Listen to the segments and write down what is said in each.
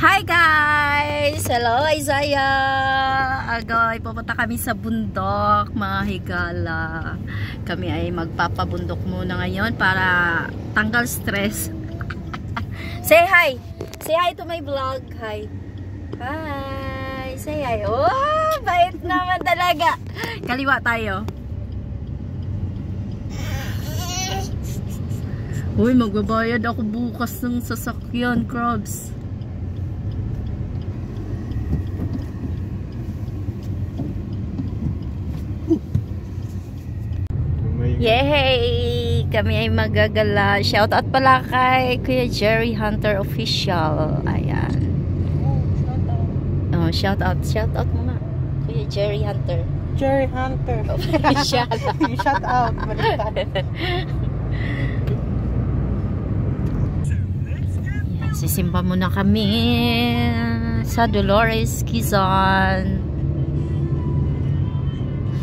Hi guys! Hello Isaiah! Agoy, pupunta kami sa bundok, mga higala. Kami ay magpapabundok muna ngayon para tanggal stress. Say hi! Say hi to my vlog. Hi! Hi! Say hi! Oh! Bait naman talaga! Kaliwa tayo. Uy, magbabayad ako bukas ng sasakyan, Crabs. Yay! Kami ay magagala. Shoutout pala kay Kuya Jerry Hunter Official. Ayan. Oh, shoutout. Shoutout mo nga. Kuya Jerry Hunter. Jerry Hunter. Official. Shout out. Ayan, sisimba muna kami sa Dolores, Quezon.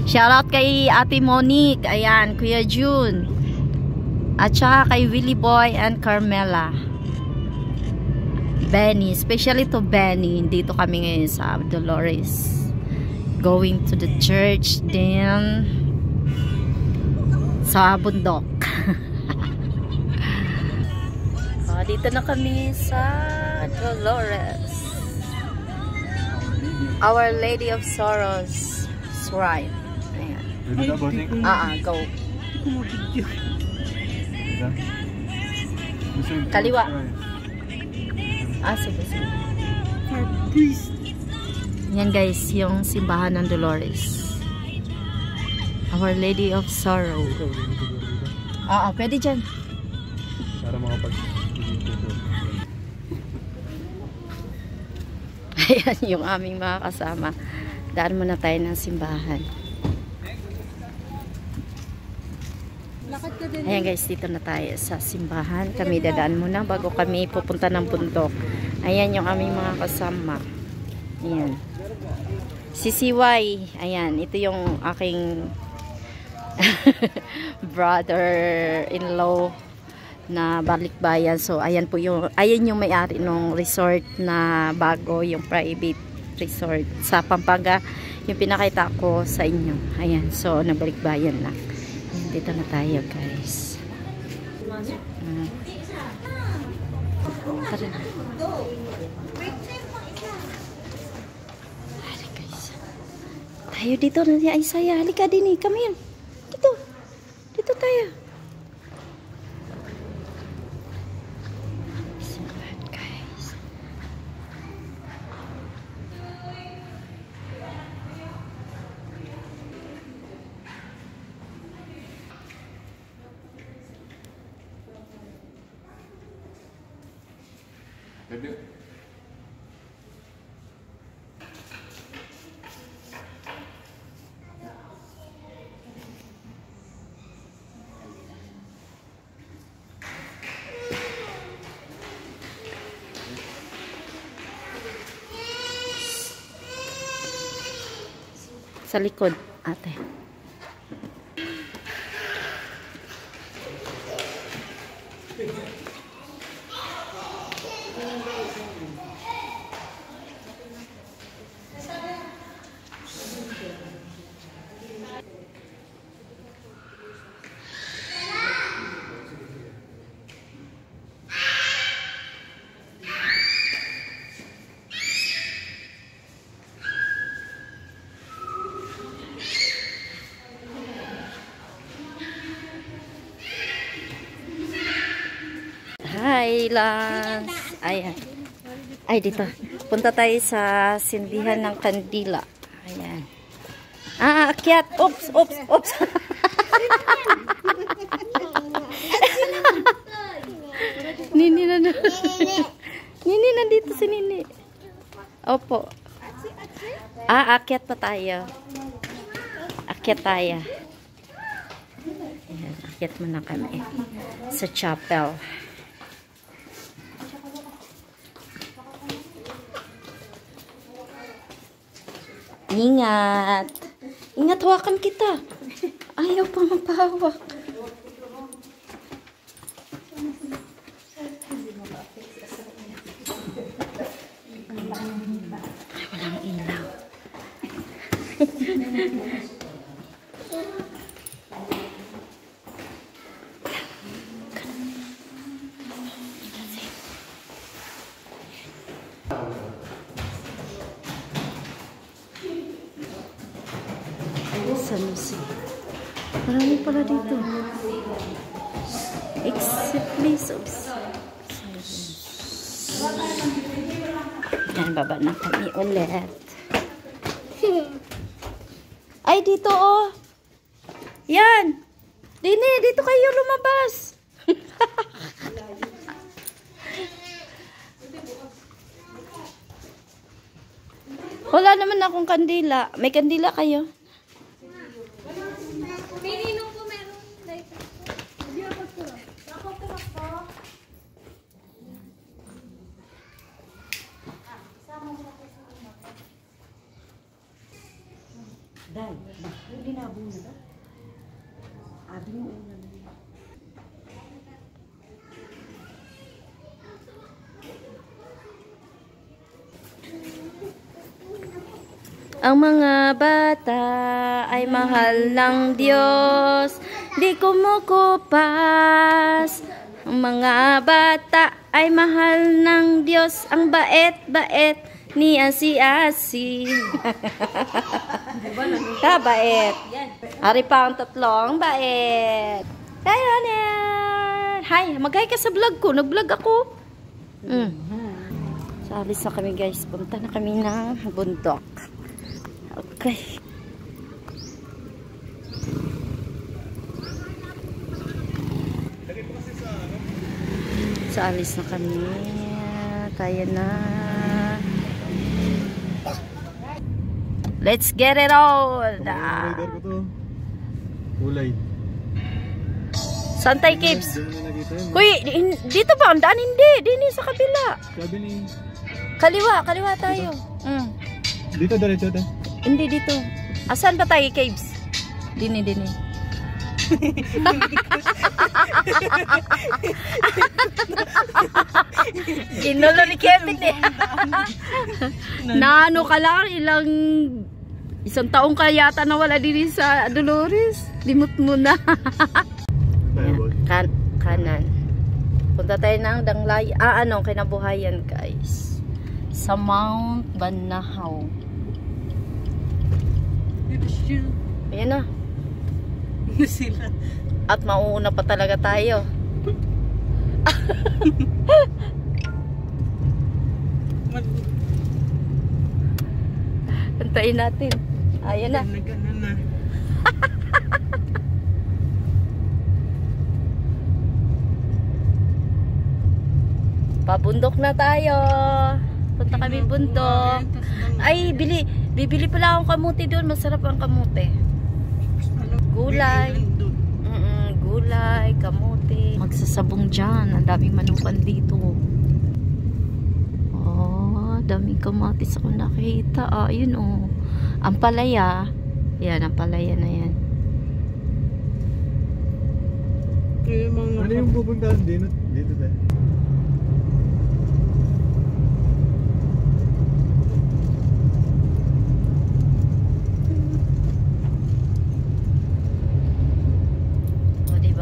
Shoutout kay Ate Monique, ayan, Kuya June, at saka kay Willie Boy and Carmela. Benny, especially to Benny. Dito kami ngayon sa Dolores. Going to the church din sa bundok. Dito na kami sa Dolores. Our Lady of Sorrows Shrine. Go. Kaliwa. Sige. Yan guys, yung simbahan ng Dolores. Our Lady of Sorrow. Pwede dyan. Para makapag... Ayan yung aming mga kasama. Daan muna tayo ng simbahan. Ayan guys, dito na tayo sa simbahan. Kami dadaan muna bago kami pupunta ng bundok. Ayan yung aming mga kasama. Ayan. Si CY. Ayan, ito yung aking brother-in-law na balikbayan. So, ayan po yung, ayan yung may-ari ng resort na bago, yung private resort sa Pampanga. Yung pinakita ko sa inyo. Ayan, so, nabalikbayan lang. Dito na tayo guys. Tara na. Halika guys. Tayo dito na si Isaiah. Halika din eh. Come here. Dito. Dito tayo. Guys. Sa likod, ate. Hi, Lance. Ayan. Ay, dito. Punta tayo sa sindihan ng kandila. Ayan. Akyat. Oops. Nini na. Nini, nandito si Nini. Opo. Akyat pa tayo. Akyat tayo. Ayan, akyat muna kami sa chapel. Ingat. Ingat, hawakan kita. Ayaw pa mapahawak. San Jose. Marami pala dito. Exit place of yan, baba na kami ulit. Ay, dito oh. Yan. Dini, dito kayo lumabas. Wala naman akong kandila. May kandila kayo? Ang mga bata ay mahal ng Diyos, di kumukupas. Ang mga bata ay mahal ng Diyos, ang bait-bait ni Asi-Asi. Kabait. Ari pa ang tatlong bait. Hi, Haner! Hi, mag-hi ka sa vlog ko. Nag-vlog ako. So, alis na kami guys. Punta na kami ng bundok. Okay. So, alis na kami. Tayo na. Let's get it on! Ulay. Santay Caves. Uy, dito ba? Ang daan hindi. Dini sa kabila. Sabi ni... Kaliwa tayo. Dito, diretso tayo. Hindi dito. Asan ba tayo, Caves? Dini. Ginulo ni Kevin eh. Naano ka lang, isang taong ka yata nawala din sa Dolores. Limot mo na. Kanan. Punta tayo ng Danglay. Kinabuhayan guys. Sa Mount Banahaw. Ayan na. At mauuna pa talaga tayo. Antayin natin. Ayan na. Pabundok na tayo. Punta kami bundok. Ay, bibili pala akong kamuti doon. Masarap ang kamuti. Gulay. Gulay, kamuti. Magsasabong dyan. Ang daming manukan dito. Oh, daming kamatis ako nakita. Yun oh. Ang palaya. Yan, ang palaya na yan. Ano yung pupuntahan dito tayo?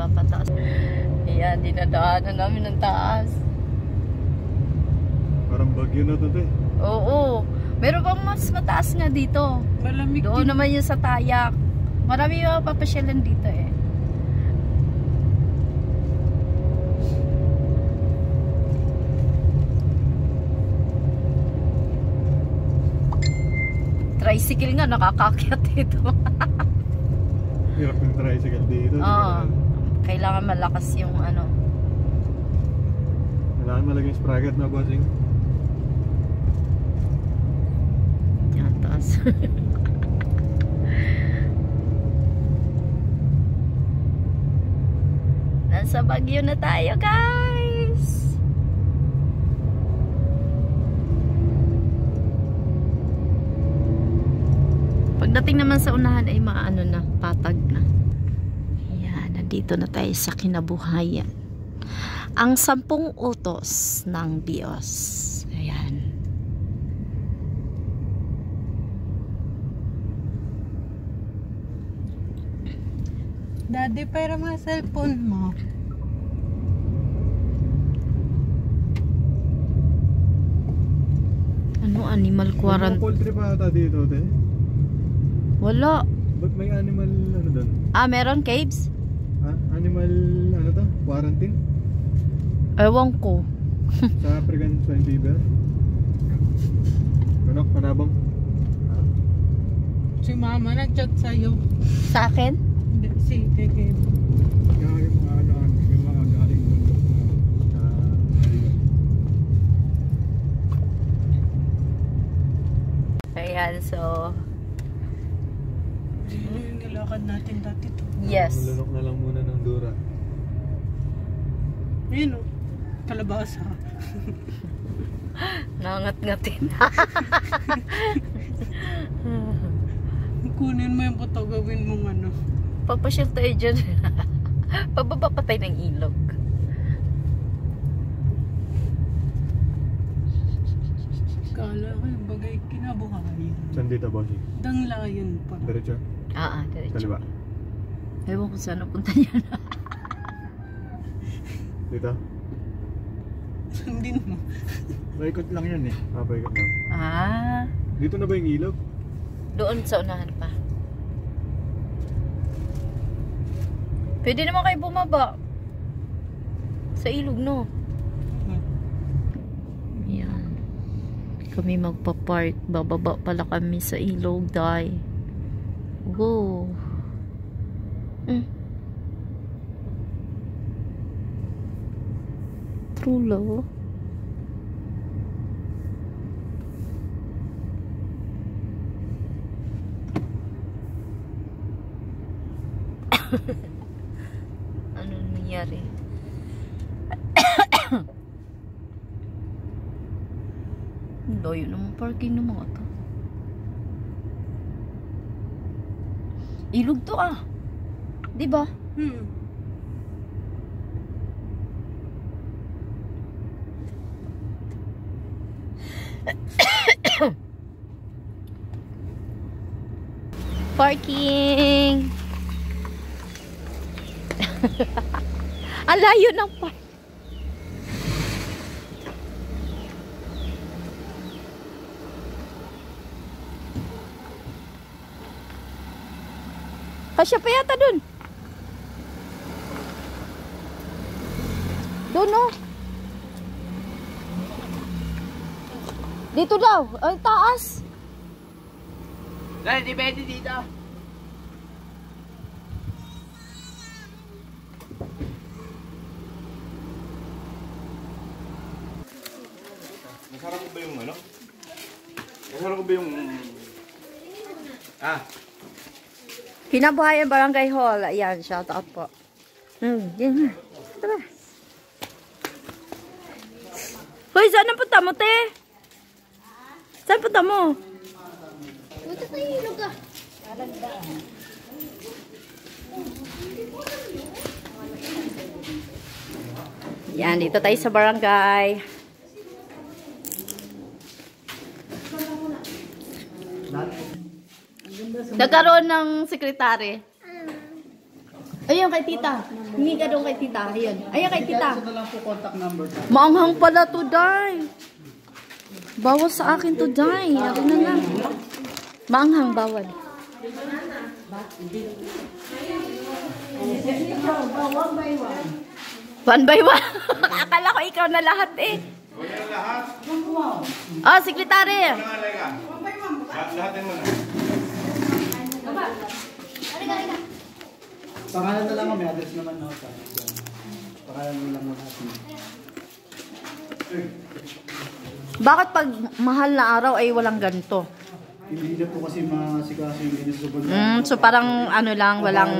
Pataas. Ayan, dinadaanan namin ng taas. Parang bagyo na to eh. Oo. Meron bang mas mataas nga dito? Malamig. Doon naman yung sa Tayak. Marami yung papasyalan dito eh. Tricycle nga, nakakakyat dito. Hirap yung tricycle dito. Oo. Kailangan malakas yung ano. Kailangan malagay yung sprocket na bossing. Yan, taas. Nasa Baguio na tayo, guys. Pagdating naman sa unahan ay maano na, patag na. Dito na tayo sa kinabuhayan. Ang 10 utos ng Diyos. Ayan. Daddy, pero mga cellphone mo. Ano, animal May mga quarantine? poultry pa ata dito, te. Wala. Ba't may animal, ano doon? Ah, meron caves? Animal, ano to? Quarantine? Ewan ko. Sa African swine fever? Ano? Panabang? Si mama nag-chat sa'yo. Sa akin? Hindi, si Teke. Yung mga ano, yung mga galing bundok na sa area. Ayan, so... Sino yung nilakad natin dati to? Yes. Mulunok na lang muna ng dura. Ayun o. Kalabasa. Nangat-ngatin. Kunin mo yung puto, gawin mong ano. Papasyal tayo dyan. Pababa pa tayo ng ilog. Kala ko yung bagay kinabuhayan. Saan dito, bossy? Danglayan pa. Diretso? Diretso. Kaliwa? Ewan ko saan napunta niya na. Dito? Sundin mo. Paikot lang yan eh. Paikot lang. Dito na ba yung ilog? Doon sa unahan pa. Pwede naman kayo bumaba. Sa ilog, no? Yan. Kami magpa-park. Bababa pala kami sa ilog, day. Wow. True love. Ano nangyari? Layo naman parking ng mga to. Ilog to diba? Parking. Ang layo ng park. Kasya pa yata dun. Doon, no? Dito daw. Ang taas. Dahil di pwede dito. Nasarap ko ba yung ano? Nasarap ko ba yung... Kinabuhayan Barangay Hall. Ayan, shout out po. Yan nga. Tara. Hoy, saan ang punta mo, te? Saan punta mo? Punta tayo ilog Yan, dito tayo sa barangay. Nagkaroon ng sekretary. Ayun kay tita. Hindi ka doon kay tita. Ayun. Ayun kay tita. Maanghang pala to, day. Bawal sa akin to, day. Ano na lang. Maanghang, bawal. One by one. Akala ko ikaw na lahat eh. Oh, sekretary. Lahatin mo na. Pangalan na lang, may address naman na ako. Pangalan mo lang natin. Bakit pag mahal na araw ay walang ganito? Hindi na po kasi masikaso yung inisubod. So parang ano lang, walang...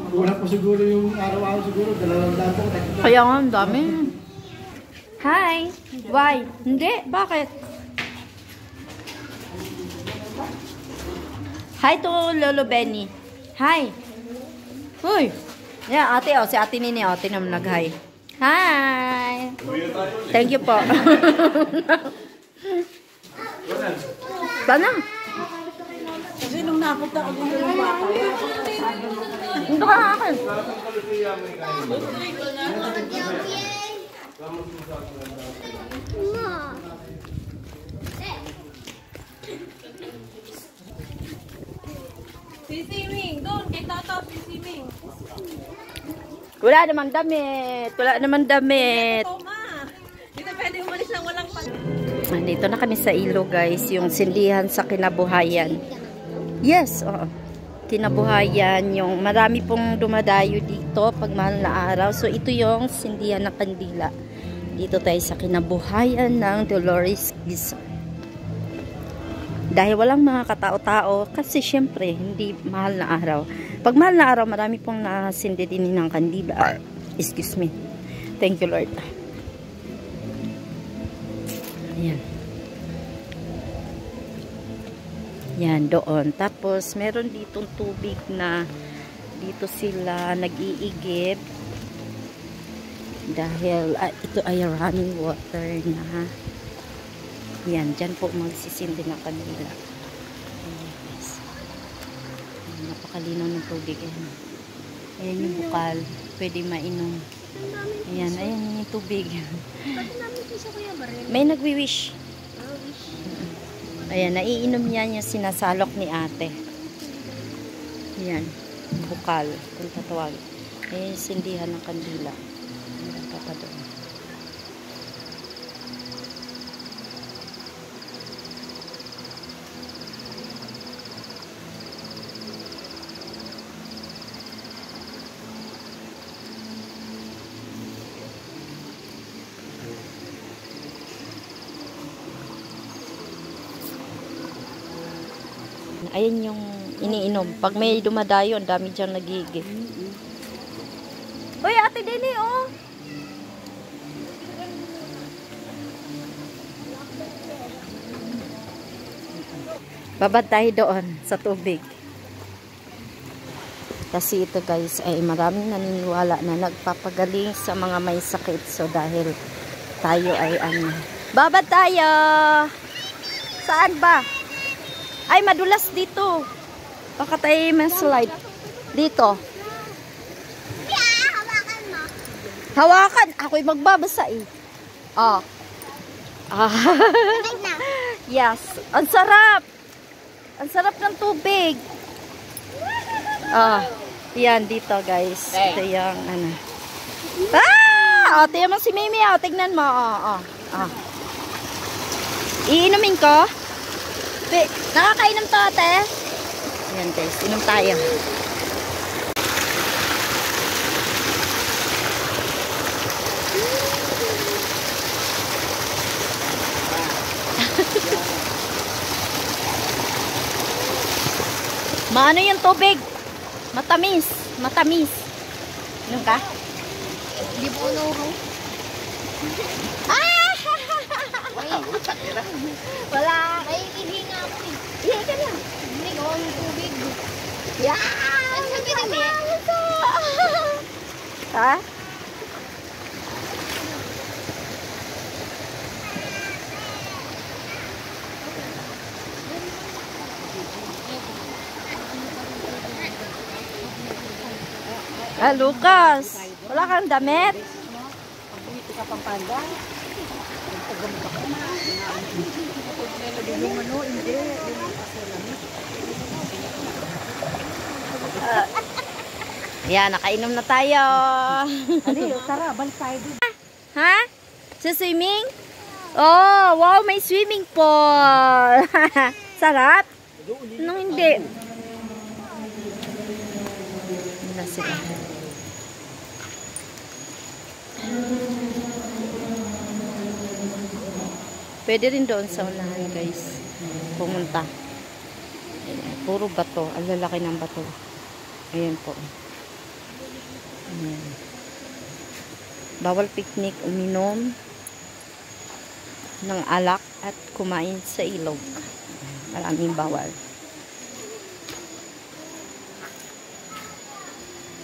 Wala po siguro yung araw-araw siguro, 200 po. Kaya nga, ang dami. Hi! Why? Hindi? Bakit? Hi to Lolo Benny. Hi! Uy! Yeah, ate si ate Nini ate naman nag-hi. Hi! Thank you po. Bana? Kasi nung napunta ako dito ng bata. Ito ka akin. Sisiming, doon kay Tata, sisiming. Wala namang damit. Wala namang damit. Toma, dito pwede umalis lang walang pan. Nandito na kami sa ilo guys. Yung sindihan sa kinabuhayan. Yes, oo. Kinabuhayan. Yung marami pong dumadayo dito pag mahal na araw. So ito yung sindihan ng kandila. Dito tayo sa kinabuhayan ng Dolores Quezon. Dahil walang mga katao-tao, kasi syempre, hindi mahal na araw. Pag mahal na araw, marami pong nasindi din ng kandila. Excuse me. Thank you, Lord. Ayan. Yan, doon. Tapos, meron ditong tubig na dito sila nag-iigib. Dahil, ito ay running water na. Yan, dyan po magsisindi ng kanila. Ayan, guys. Ayan, napakalinaw ng tubig. Ayan. Ayan yung bukal. Pwede mainom. Ayan, ayan yung tubig. May nagwi-wish. Ayan, naiinom niya yung sinasalok ni ate. Ayan, bukal. Kung tatawag. Ayan yung sindihan ng kandila. Ayan, papadoon. Ayan yung iniinom. Pag may dumadayo, ang dami dyan nagigib. Uy, ate Dini, oh! Babad tayo doon sa tubig. Kasi ito guys, ay maraming naniniwala na nagpapagaling sa mga may sakit. So dahil tayo ay babad tayo! Saan ba? Ay, madulas dito. Baka tayo slide. Dito. Hawakan mo. Hawakan. Ako'y magbabasa eh. Oh. Yes. Ang sarap. Ang sarap ng tubig. Yan dito guys. Ito yung ano. Tingnan mo si Mimi. Tignan mo. Iinumin ko. Nakakainom to ate? Ayan guys, inom tayo. Maano yung tubig? Matamis. Matamis. Inom ka? Hindi po unuho. Wala. Ay, ihi nga ako eh. Ihi ka na. Hindi ko ang tubig. Yan! Sabi kami. Ha? Lucas! Wala kang damit? Dito sa Pampanga. Yung ano, hindi. Ayan, nakainom na tayo. Dali, tara, balik tayo dito. Ha? Sa swimming? Oh, wow, may swimming pool. Sarap? Nung hindi. Wala sila. Pwede rin doon sa unahan guys. Pumunta. Ayan, puro bato. Ang lalaki ng bato. Ayan po. Ayan. Bawal picnic, uminom ng alak at kumain sa ilog. Maraming bawal.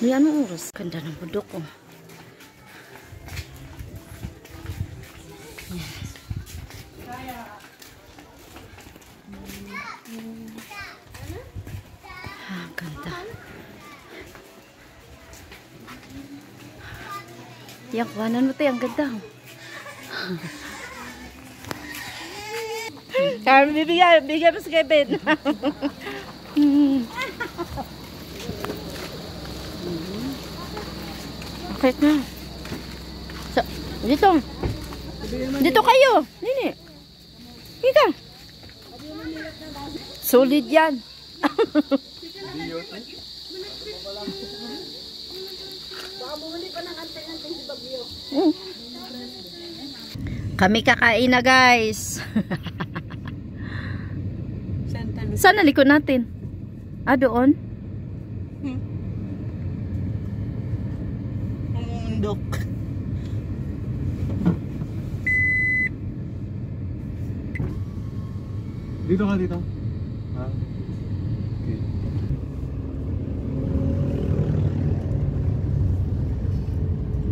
Anong oras? Ganda ng bundok ko. Yan, kuhanan mo tayo. Ang ganda. Kaya bigyan mo sa Kevin. Okay na. So, dito. Dito kayo. Nini. Ika. Solid yan. Kami kakain na, guys. Saan nalikod natin? Ah, doon? Mundok. Dito ka dito. Ha? Okay.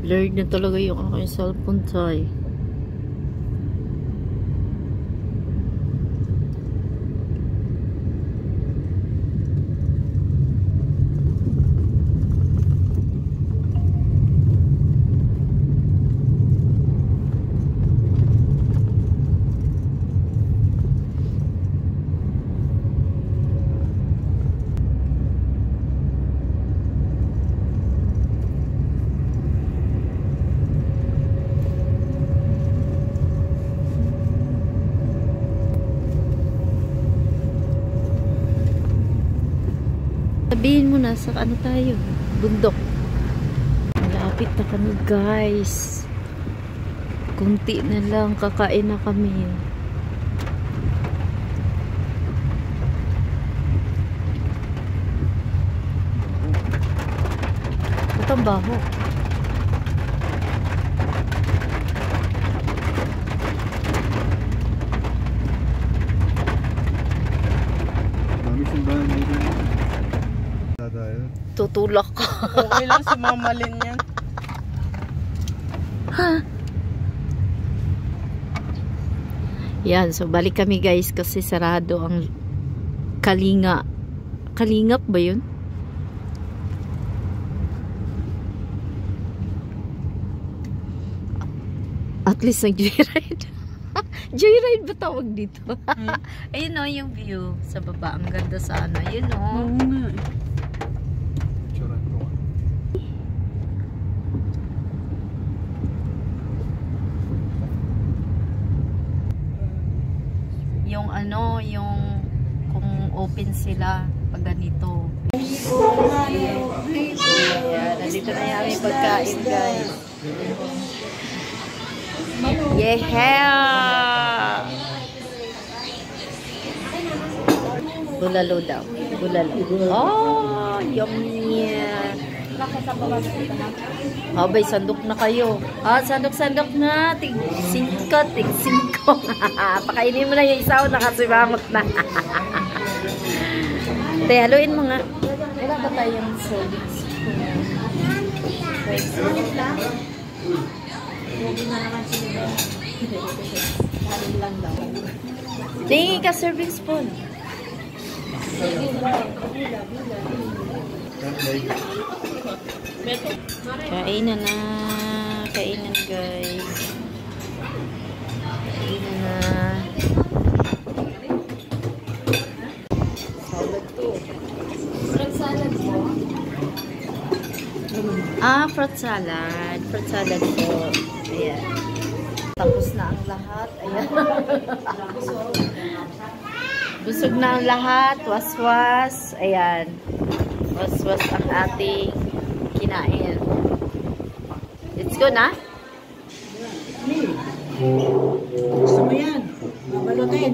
Blurred na talaga yung aking cellphone, tay. Sabihin mo na sa ano tayo, bundok. Malapit na kami, guys. Kunti na lang, kakain na kami. Ito ang baho. Dami simbahan dito. Tutulak ka. Okay lang si Mama Lynn yan. Yan, so balik kami, guys, kasi sarado ang Kalinga. Kalingap ba yun? At least nag-joyride. Joyride ba tawag dito? Ayun o, yung view sa baba. Ang ganda sana. Ayun o. Oo nga. Yung ano, yung kung open sila pag ganito. Ayan, nandito na yung aming pagkain, guys. Yeah! Bulalo daw. Bulalo. Oh, yummy! Abay, sandok na kayo. Ah, sandok-sandok na. Tig-5. Pakainin mo na yung isa o nakasibamot na. Te, haluin mo nga. Wala ba tayong solid spoon? Solid lang? Hindi na naman sila. Haluin lang daw. Tingin ka serving spoon. Kainan na. Kainan, guys. Kainan na. Salad to. Fruit salad po? Ah, fruit salad. Fruit salad po. Ayan. Tapos na ang lahat. Ayan. Busog na ang lahat. Was-was. Ayan. Was-was ang ating kinain. Let's go na. Gusto mo yan? Babalutin.